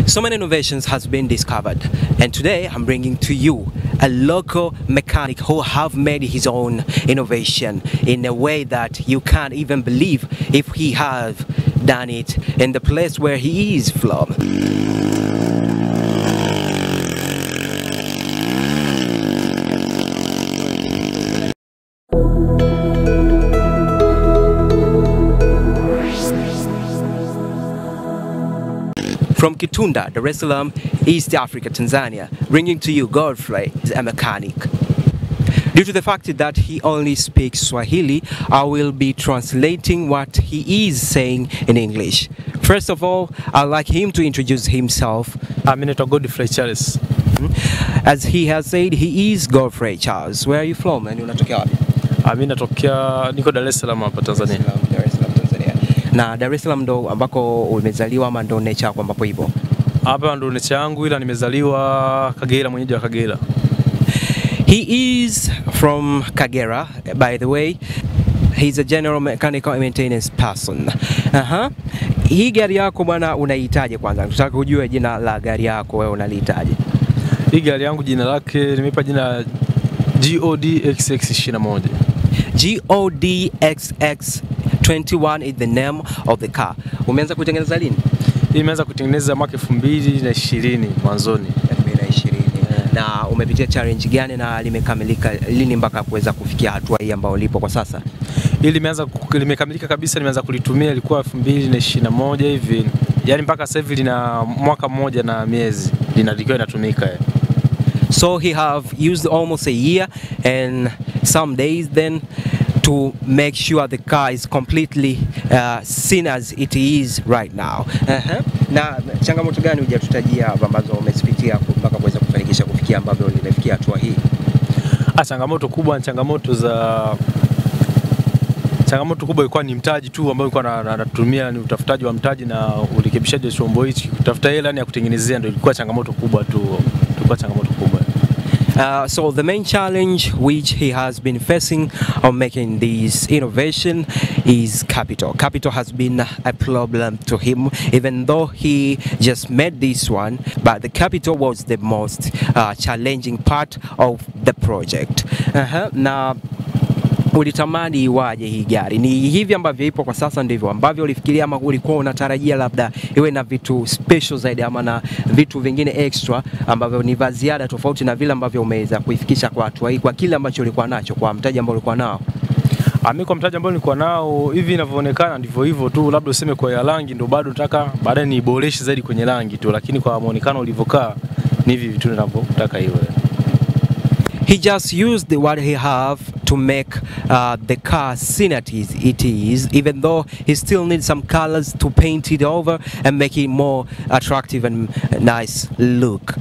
So many innovations has been discovered, and today I'm bringing to you a local mechanic who have made his own innovation in a way that you can't even believe if he have done it in the place where he is from. From Kitunda, Dar es Salaam, East Africa, Tanzania, bringing to you Godfrey, a mechanic. Due to the fact that he only speaks Swahili, I will be translating what he is saying in English. First of all, I'd like him to introduce himself. I'm Godfrey Charles. As he has said, he is Godfrey Charles. Where are you from and unatokea wapi? Niko Dar es Salaam hapa Tanzania. Dar es Salaam, Tanzania. Na Dar es Salaam ndo ambako umezaliwa ama ndo nature yako ambapo ipo? Hapa ndo nature yangu, ila nimezaliwa Kagera, mwenyeji wa Kagera. He is from Kagera, by the way. He's a general mechanical maintenance person. Hii gari yako bwana unahitaji kwanza? Tunataka kujua jina la gari yako wewe unalihitaji. Hii gari yangu jina lake nimeipa jina GODXX21. GODXX21 is the name of the car. Umeanza kutengeneza lini? Imeanza kutengeneza mwaka 2020 mwanzoni. 2020. Na umepitia challenge gani na limekamilika lini mpaka kuweza kufikia hatua hii ambayo lipo kwa sasa? Hili limekamilika kabisa, nimeanza kulitumia ilikuwa 2021 hivi. Yaani mpaka sasa hivi lina mwaka mmoja na miezi linatakiwa inatumika. So he have used almost a year and some days then to make sure the car is completely seen as it is right now. Na changamoto gani hujatutajia ambazo umezipitia mpaka kuweza kufanikisha kufikia ambapo limefikia hatua hii? Changamoto kubwa, changamoto kubwa ilikuwa ni mtaji tu ambao ilikuwa natumia, ni utafutaji wa mtaji na urekebishaji wa chombo hichi. Kutafuta hela ya kutengenezea ndio ilikuwa changamoto kubwa tu. So the main challenge which he has been facing on making this innovation is capital. Capital has been a problem to him, even though he just made this one, but the capital was the most challenging part of the project. Na ulitamani iwaje hii gari? Ni hivi ambavyo ipo kwa sasa ndivyo ambavyo ulifikiria ama ulikuwa unatarajia labda iwe na vitu special zaidi ama na vitu vingine extra ambavyo ni vya ziada tofauti na vile ambavyo umeweza kuifikisha kwa hatua hii kwa kile ambacho ulikuwa nacho, kwa mtaji ambao ulikuwa nao? Mimi kwa mtaji ambao nilikuwa nao hivi inavyoonekana ndivyo hivyo tu, labda useme kwa ya rangi ndo bado nataka baadaye niboreshe zaidi kwenye rangi tu, lakini kwa muonekano ulivyokaa ni hivi vitu ninavyotaka iwe. He just used what he have to make the car seen as it is, even though he still needs some colors to paint it over and make it more attractive and nice look.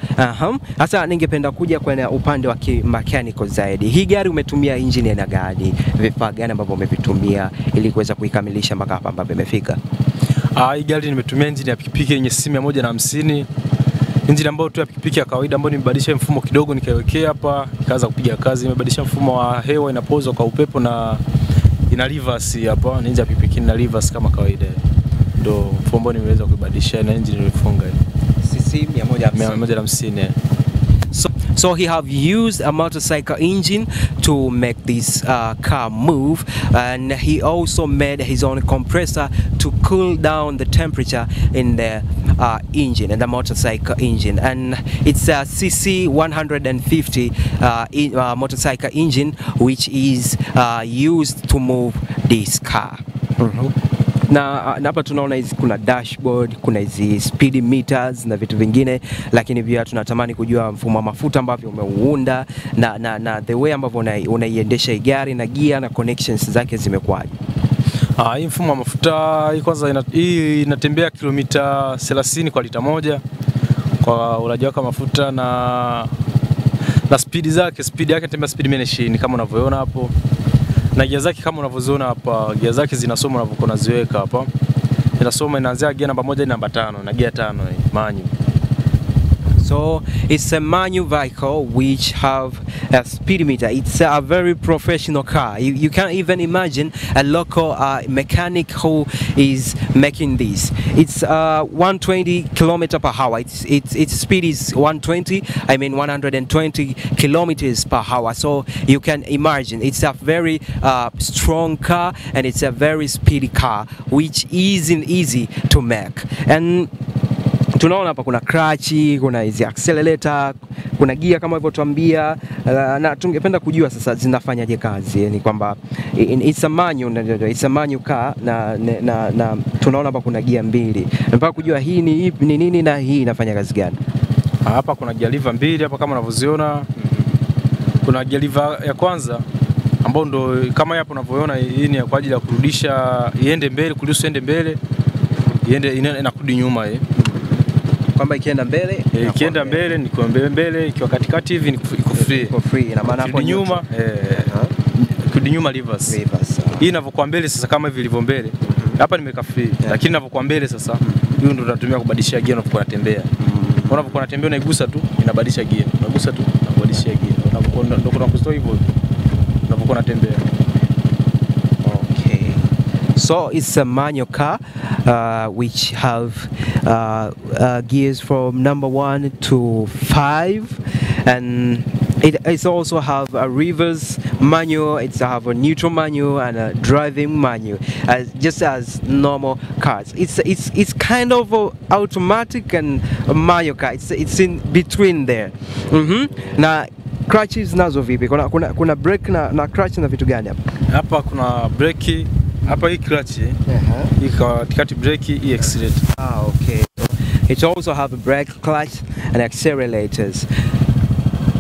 Sasa ningependa kuja kwenye upande wa mechanical zaidi. Hii gari umetumia engine aina gani? Vifaa gani ambavyo umevitumia ili kuweza kuikamilisha mpaka hapa ambapo imefika? Hii gari nimetumia engine ya pikipiki yenye C150. Engine ambayo tu ya pikipiki ya kawaida ambayo nimebadilisha mfumo kidogo nikaiwekea hapa ikaanza kupiga kazi. Nimebadilisha mfumo wa hewa inapozwa kwa upepo na ina reverse hapa. Ni engine ya pikipiki ina reverse kama kawaida. Ndio mfumo ambao nimeweza kubadilisha na engine nilifunga. CC 150. So he have used a motorcycle engine to make this car move, and he also made his own compressor to cool down the temperature in the engine, and the motorcycle engine. And it's a CC 150 motorcycle engine which is used to move this car. Na hapa tunaona hizi kuna dashboard, kuna hizi speed meters na vitu vingine, lakini pia tunatamani kujua mfumo wa mafuta ambavyo umeuunda na the way ambavyo unaiendesha gari na gear na connections zake zimekuwaje. Hii mfumo wa mafuta hii kwanza inatembea kilomita 30 kwa lita moja kwa ulaji wake mafuta na speed yake inatembea speed 120 kama unavyoona hapo. Na gia zake kama unavyoziona hapa, gia zake zinasoma unavyokuwa unaziweka hapa. Inasoma inaanzia gia namba 1 hadi namba 5 na gia 5 manyu. So it's a manual vehicle which have a speedometer. It's a very professional car. You can't even imagine a local mechanic who is making this. It's 120 kilometer per hour. Its speed is 120 kilometers per hour. So you can imagine it's a very strong car, and it's a very speedy car which isn't easy to make. And tunaona hapa kuna clutch, kuna hizi accelerator, kuna gear kama hivyo tuambia, na tungependa kujua sasa zinafanyaje kazi. Yani kwamba it's a manual car, na tunaona hapa kuna gear mbili. Mpaka kujua hii ni nini na hii inafanya kazi gani. Hapa kuna gear lever mbili hapa kama unavyoziona. Kuna gear lever ya kwanza ambao ndo kama hapo unavyoona, hii ni kwa ajili ya kurudisha iende mbele, kuruhusu iende mbele, iende inarudi nyuma hii. Kwamba ikienda mbele, ikienda mbele ni kwa mbele, ikiwa katikati hivi ni iko free. Iko free, na maana hapo nyuma kurudi nyuma reverse. Hii inavyokuwa mbele sasa kama hivi ilivyo mbele. Hapa nimeka free, lakini inavyokuwa mbele sasa hiyo ndio tunatumia kubadilisha gear unapokuwa unatembea. Unapokuwa unatembea unaigusa tu inabadilisha gear. Unagusa tu inabadilisha gear. Unapokuwa ndio kuna kustoa hivyo. Unapokuwa unatembea. Okay. So it's a manual car which have gears from number 1 to 5, and it also have a reverse manual, it's have a neutral manual and a driving manual, just as normal cars. It's kind of a automatic and a manual car. It's in between there. Na clutches nazo vipi? Kuna brake na clutch na vitu gani hapa? Hapa kuna brake, hapa hii clutch, iko katikati brake, hii accelerator. Okay. So it also have a brake, clutch and accelerators.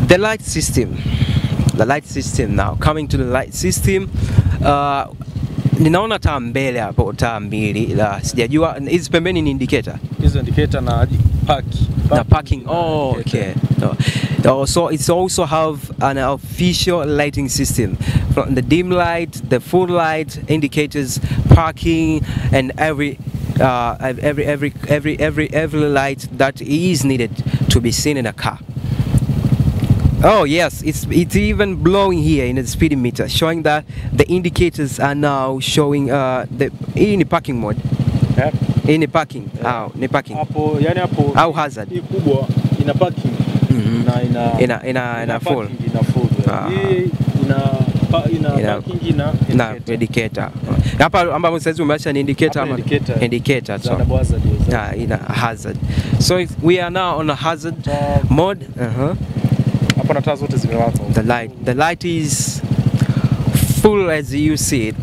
The light system. Now coming to the light system, ninaona taa mbele hapo, taa mbili, sijajua hizi pembeni ni indicator. Hizo indicator na parking. Oh, okay. So it's also have an official lighting system, from the dim light, the full light, indicators, parking, and every light that is needed to be seen in a car. Oh yes, it's even blowing here in the speedometer, showing that the indicators are now showing in parking mode. In parking. Ni parking. Hapo yani hapo au hazard. Hii kubwa ina parking. Ina full. Ina full. Hii ina parking na indicator. Hapa ambapo sasa umeacha ni indicator ama indicator. So ina hazard. So we are now on a hazard mode. Hapa na taa zote zimewaka. The light is full as you see it.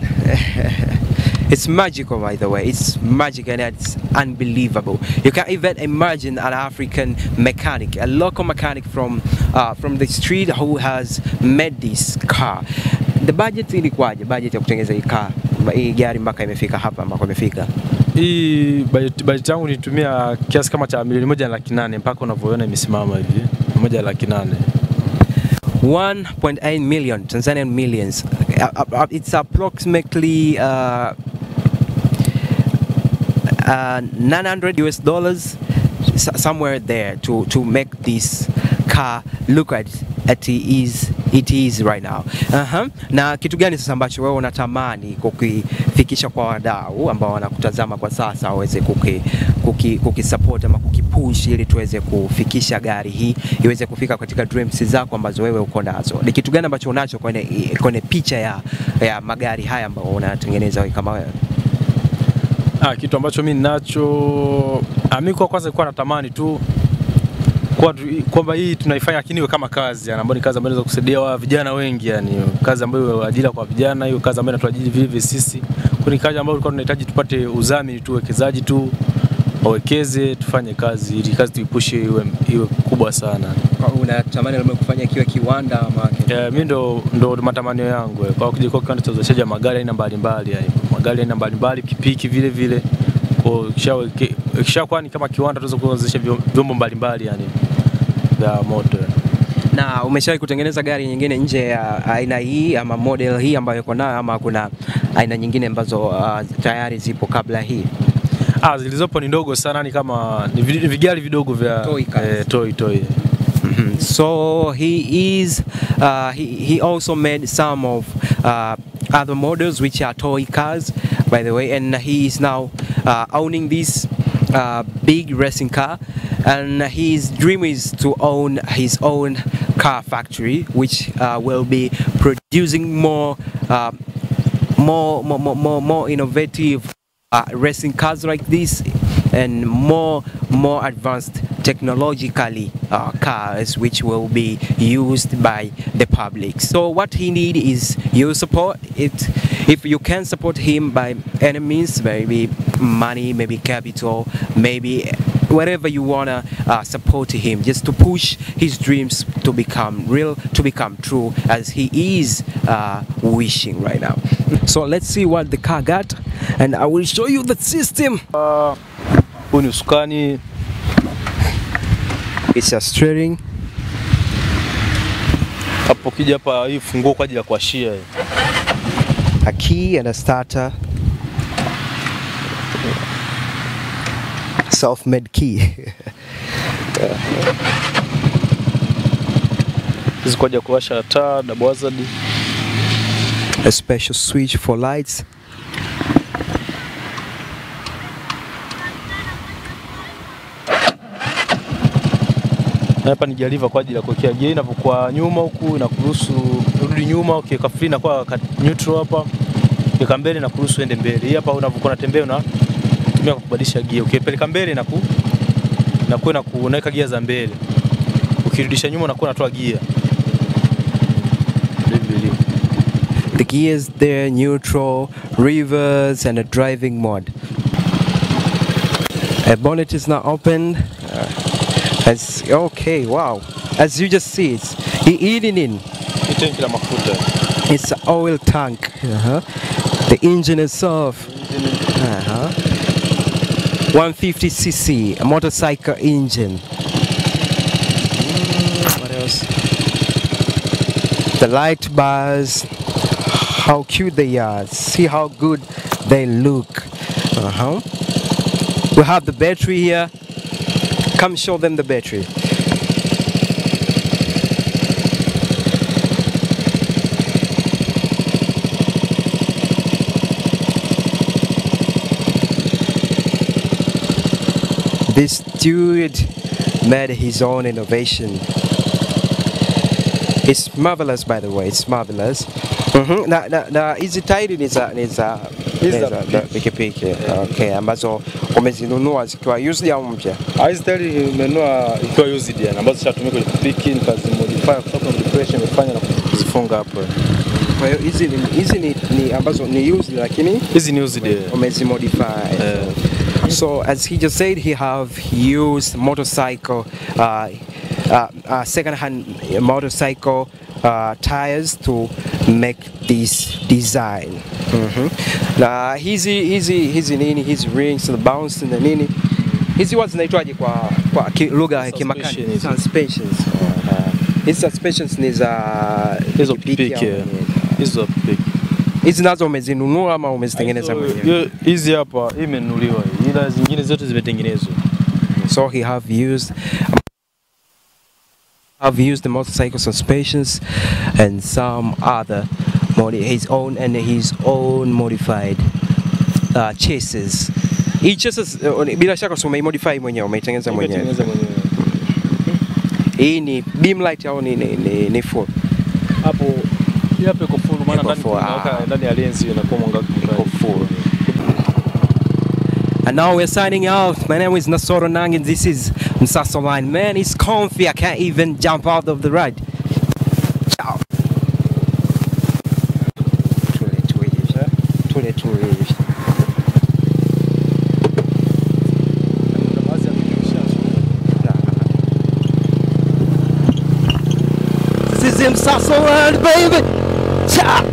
It's magical, by the way. It's magic and it's unbelievable. You can't even imagine an African mechanic, a local mechanic from the street who has made this car. The budget ilikuwaje? Budget ya kutengeneza hii gari mpaka imefika hapa ambako imefika. Hii budget yangu nilitumia kiasi kama cha milioni 1.8 mpaka unavyoona imesimama hivi. 1.8. 1.8 million Tanzanian millions. It's approximately $900 somewhere there to make this car look at it is right now. Na kitu gani sasa ambacho wewe unatamani kukifikisha kwa wadau ambao wanakutazama kwa sasa waweze kukisupport ama kukipush ili tuweze kufikisha gari hii iweze kufika katika dreams zako ambazo wewe uko nazo? Ni kitu gani ambacho unacho kwenye picha ya magari haya ambao unatengeneza wewe kama wewe? Kitu ambacho mimi ninacho, mimi kwa kwanza nilikuwa natamani tu kwamba hii tunaifanya lakini iwe kama kazi, yani ambayo ni kazi ambayo inaweza kusaidia vijana wengi, yani kazi ambayo ajira kwa vijana, hiyo kazi ambayo inatuajiri vile sisi. Kwa kazi ambayo tulikuwa tunahitaji tupate udhamini tu, wekezaji tu wawekeze tufanye kazi ili kazi tuipushi iwe kubwa sana. Unatamani labda kufanya kiwe kiwanda ama mimi ndo matamanio yangu kwa kuja kwa kiwanda cha uzalishaji wa magari aina mbalimbali, yani magari aina mbalimbali, pikipiki vile vile. Kwa kisha kwani kama kiwanda tunaweza kuanzisha vyombo mbalimbali yani vya moto. Na umeshawahi kutengeneza gari nyingine nje ya aina hii ama model hii ambayo uko nayo, ama kuna aina nyingine ambazo tayari zipo kabla hii? Zilizopo ni ndogo sana, ni kama ni vigari vidogo vya toy. So he also made some of other models which are toy cars, by the way, and he is now owning this big racing car, and his dream is to own his own car factory which will be producing more innovative racing cars like this, and more advanced technologically cars which will be used by the public. So what he needs is your support. If you can support him by any means, maybe money, maybe capital, maybe whatever you wanna support him, just to push his dreams to become real, to become true, as he is wishing right now. So let's see what the car got, and I will show you the system. Usukani, it's a steering. Hapo kija hapa hii funguo kwa ajili ya kuashia. A key and a starter. Self-made key. Hizi kwa ajili ya kuwasha taa, double hazard. A special switch for lights. Hapa ni jaliva kwa ajili ya kuwekea gear, inapokuwa nyuma huku inakuruhusu urudi nyuma, ukiweka free na kwa neutral hapa. Ukiweka mbele na kuruhusu ende mbele. Hii hapa unapokuwa unatembea unatumia kubadilisha gear. Ukipeleka mbele na unaweka gear za mbele. Ukirudisha nyuma unakuwa unatoa gear. The gears there, neutral, reverse, and a driving mode. A bonnet is now open. Okay, wow. As you just see, it's eating in. It's an oil tank. The engine itself. 150cc, a motorcycle engine. What else? The light bars. How cute they are. See how good they look. We have the battery here. Come show them the battery. This dude made his own innovation. It's marvelous, by the way. It's marvelous. Na hizi tairi ni za pikipiki. Okay, ambazo umezinunua zikiwa used au mpya? Hizi tairi nimenunua ikiwa used, yani ambazo zishatumika kwenye pikipiki, nikazimodify kwa sababu modification imefanya na kuzifunga hapo. Kwa hiyo hizi ni ambazo ni used, lakini hizi ni used, umezimodify. So as he just said, he have used motorcycle, second-hand motorcycle tires to make this design. Na hizi nini, hizi rings, the bounce na nini, hizi watu zinaitwaje kwa lugha ya kimakani? Suspensions. Hizi suspensions ni za hizo pikipiki. Hizo pikipiki. Hizi nazo umezinunua ama umezitengeneza mwenyewe? Hizi hapa imenunuliwa, ila zingine zote zimetengenezwa. So he have used the motorcycle suspensions and some other his own modified chassis. Hii chassis bila shaka umeimodify mwenyewe, umeitengeneza mwenyewe. Hii ni beam light au ni full? Hapo hapa iko full, maana ndani ya lens inakuwa mwanga full. And now we're signing out. My name is Nasoro Nang and this is Msaso Line. Man, it's comfy. I can't even jump out of the ride. Ciao. This is Msaso Line, baby. Ciao.